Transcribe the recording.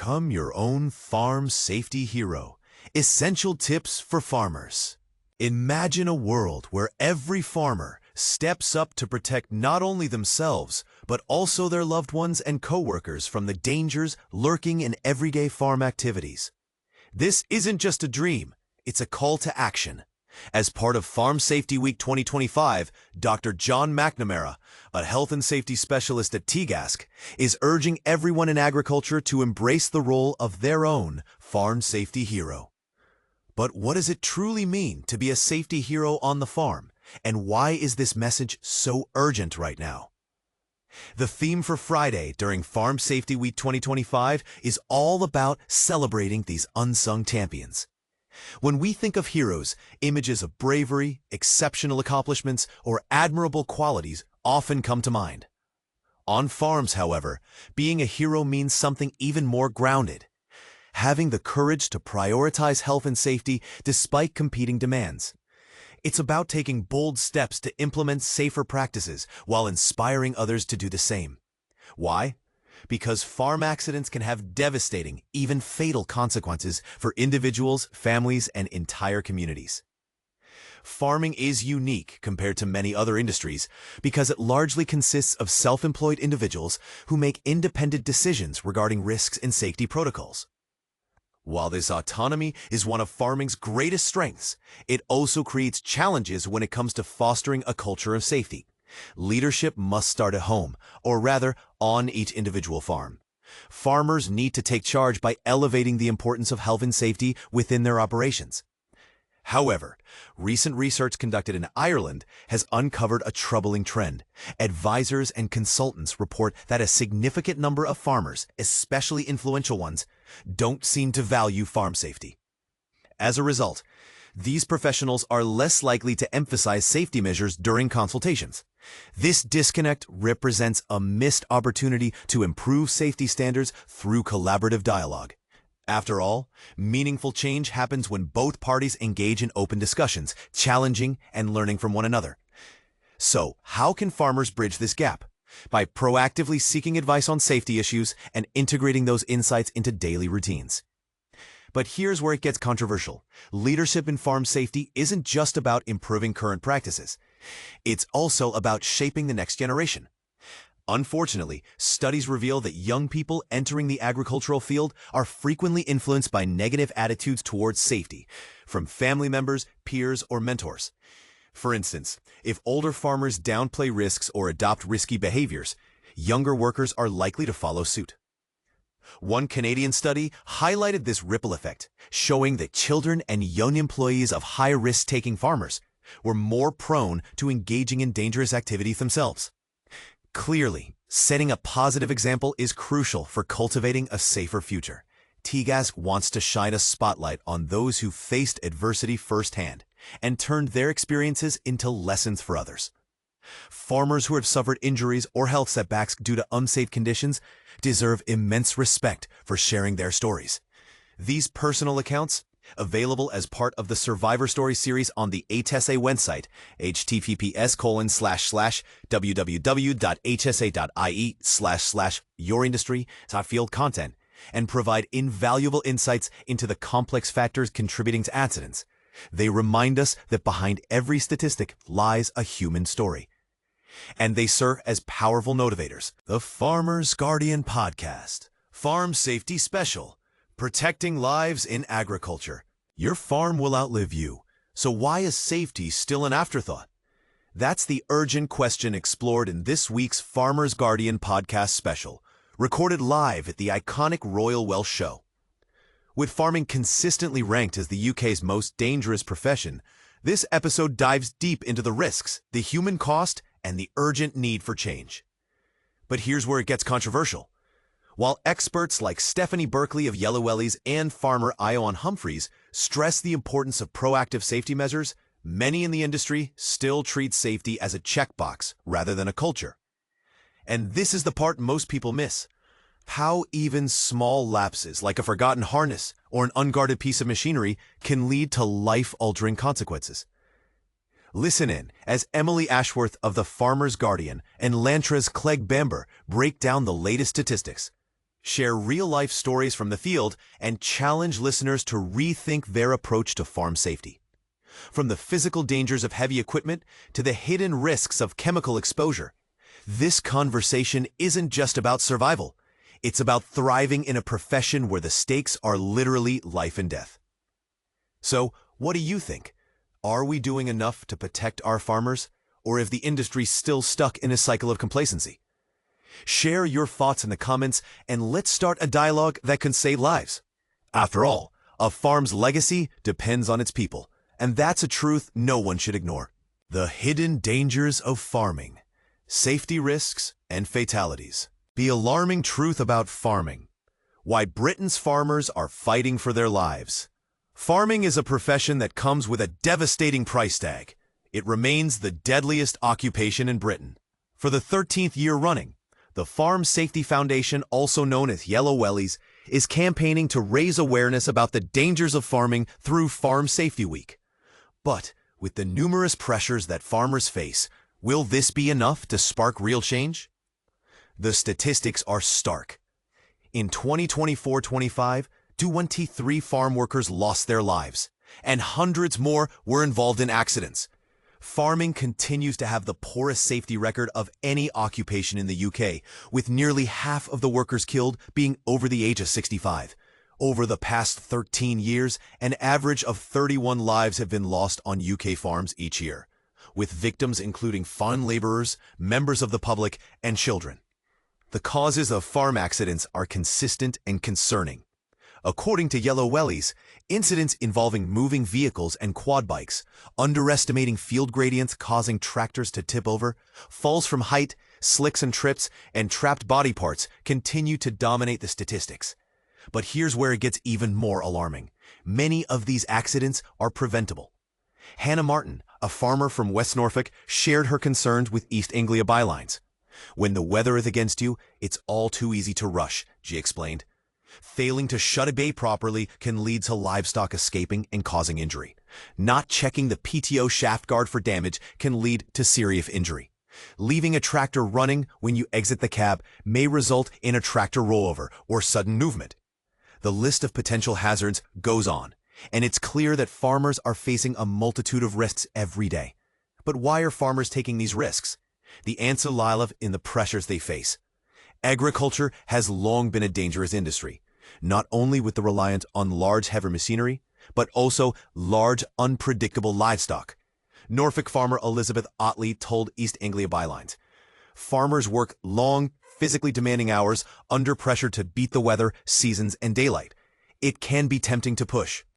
Become your own farm safety hero. Essential tips for farmers. Imagine a world where every farmer steps up to protect not only themselves, but also their loved ones and coworkers from the dangers lurking in everyday farm activities. This isn't just a dream, it's a call to action. As part of Farm Safety Week 2025, Dr. John McNamara, a health and safety specialist at Teagasc, is urging everyone in agriculture to embrace the role of their own farm safety hero. But what does it truly mean to be a safety hero on the farm, and why is this message so urgent right now? The theme for Friday during Farm Safety Week 2025 is all about celebrating these unsung champions. When we think of heroes, images of bravery, exceptional accomplishments, or admirable qualities often come to mind. On farms, however, being a hero means something even more grounded. Having the courage to prioritize health and safety despite competing demands. It's about taking bold steps to implement safer practices while inspiring others to do the same. Why? Because farm accidents can have devastating, even fatal consequences for individuals, families, and entire communities. Farming is unique compared to many other industries because it largely consists of self-employed individuals who make independent decisions regarding risks and safety protocols. While this autonomy is one of farming's greatest strengths, it also creates challenges when it comes to fostering a culture of safety. Leadership must start at home, or rather, on each individual farm. Farmers need to take charge by elevating the importance of health and safety within their operations. However, recent research conducted in Ireland has uncovered a troubling trend. Advisors and consultants report that a significant number of farmers, especially influential ones, don't seem to value farm safety. As a result, these professionals are less likely to emphasize safety measures during consultations. This disconnect represents a missed opportunity to improve safety standards through collaborative dialogue. After all, meaningful change happens when both parties engage in open discussions, challenging and learning from one another. So, how can farmers bridge this gap? By proactively seeking advice on safety issues and integrating those insights into daily routines. But here's where it gets controversial. Leadership in farm safety isn't just about improving current practices. It's also about shaping the next generation. Unfortunately, studies reveal that young people entering the agricultural field are frequently influenced by negative attitudes towards safety, from family members, peers, or mentors. For instance, if older farmers downplay risks or adopt risky behaviors, younger workers are likely to follow suit. One Canadian study highlighted this ripple effect, showing that children and young employees of high-risk-taking farmers were more prone to engaging in dangerous activities themselves. Clearly, setting a positive example is crucial for cultivating a safer future. Teagasc wants to shine a spotlight on those who faced adversity firsthand and turned their experiences into lessons for others. Farmers who have suffered injuries or health setbacks due to unsafe conditions deserve immense respect for sharing their stories. These personal accounts, available as part of the Survivor Story series on the HSA website, https://www.hsa.ie/yourindustry.field content, and provide invaluable insights into the complex factors contributing to accidents. They remind us that behind every statistic lies a human story. And they serve as powerful motivators. The Farmer's Guardian Podcast, Farm Safety Special, Protecting Lives in Agriculture. Your farm will outlive you, so why is safety still an afterthought? That's the urgent question explored in this week's Farmer's Guardian Podcast Special, recorded live at the iconic Royal Welsh Show. With farming consistently ranked as the UK's most dangerous profession, this episode dives deep into the risks, the human cost, and the urgent need for change. But here's where it gets controversial. While experts like Stephanie Berkeley of Yellow Wellies and farmer Ioan Humphreys stress the importance of proactive safety measures, many in the industry still treat safety as a checkbox rather than a culture. And this is the part most people miss. How even small lapses, like a forgotten harness or an unguarded piece of machinery, can lead to life-altering consequences. Listen in as Emily Ashworth of the Farmer's Guardian and Lantra's Clegg Bamber break down the latest statistics. share real-life stories from the field, and challenge listeners to rethink their approach to farm safety. From the physical dangers of heavy equipment to the hidden risks of chemical exposure, this conversation isn't just about survival. It's about thriving in a profession where the stakes are literally life and death. So, what do you think? Are we doing enough to protect our farmers, or is the industry still stuck in a cycle of complacency? Share your thoughts in the comments, and let's start a dialogue that can save lives. After all, a farm's legacy depends on its people, and that's a truth no one should ignore. The hidden dangers of farming, safety risks, and fatalities. The alarming truth about farming. Why Britain's farmers are fighting for their lives. Farming is a profession that comes with a devastating price tag. It remains the deadliest occupation in Britain. For the 13th year running, the Farm Safety Foundation, also known as Yellow Wellies, is campaigning to raise awareness about the dangers of farming through Farm Safety Week. But with the numerous pressures that farmers face, will this be enough to spark real change? The statistics are stark. In 2024-25, 23 farm workers lost their lives, and hundreds more were involved in accidents. Farming continues to have the poorest safety record of any occupation in the UK, with nearly half of the workers killed being over the age of 65. Over the past 13 years, an average of 31 lives have been lost on UK farms each year, with victims including farm laborers, members of the public, and children. The causes of farm accidents are consistent and concerning. According to Yellow Wellies, incidents involving moving vehicles and quad bikes, underestimating field gradients causing tractors to tip over, falls from height, slicks and trips, and trapped body parts continue to dominate the statistics. But here's where it gets even more alarming. Many of these accidents are preventable. Hannah Martin, a farmer from West Norfolk, shared her concerns with East Anglia Bylines. When the weather is against you, it's all too easy to rush, she explained. Failing to shut a bay properly can lead to livestock escaping and causing injury. Not checking the PTO shaft guard for damage can lead to serious injury. Leaving a tractor running when you exit the cab may result in a tractor rollover or sudden movement. The list of potential hazards goes on, and it's clear that farmers are facing a multitude of risks every day. But why are farmers taking these risks? The answer lies in the pressures they face. Agriculture has long been a dangerous industry, not only with the reliance on large heavy machinery, but also large unpredictable livestock. Norfolk farmer Elizabeth Otley told East Anglia Bylines, "Farmers work long, physically demanding hours under pressure to beat the weather, seasons, and daylight. It can be tempting to push,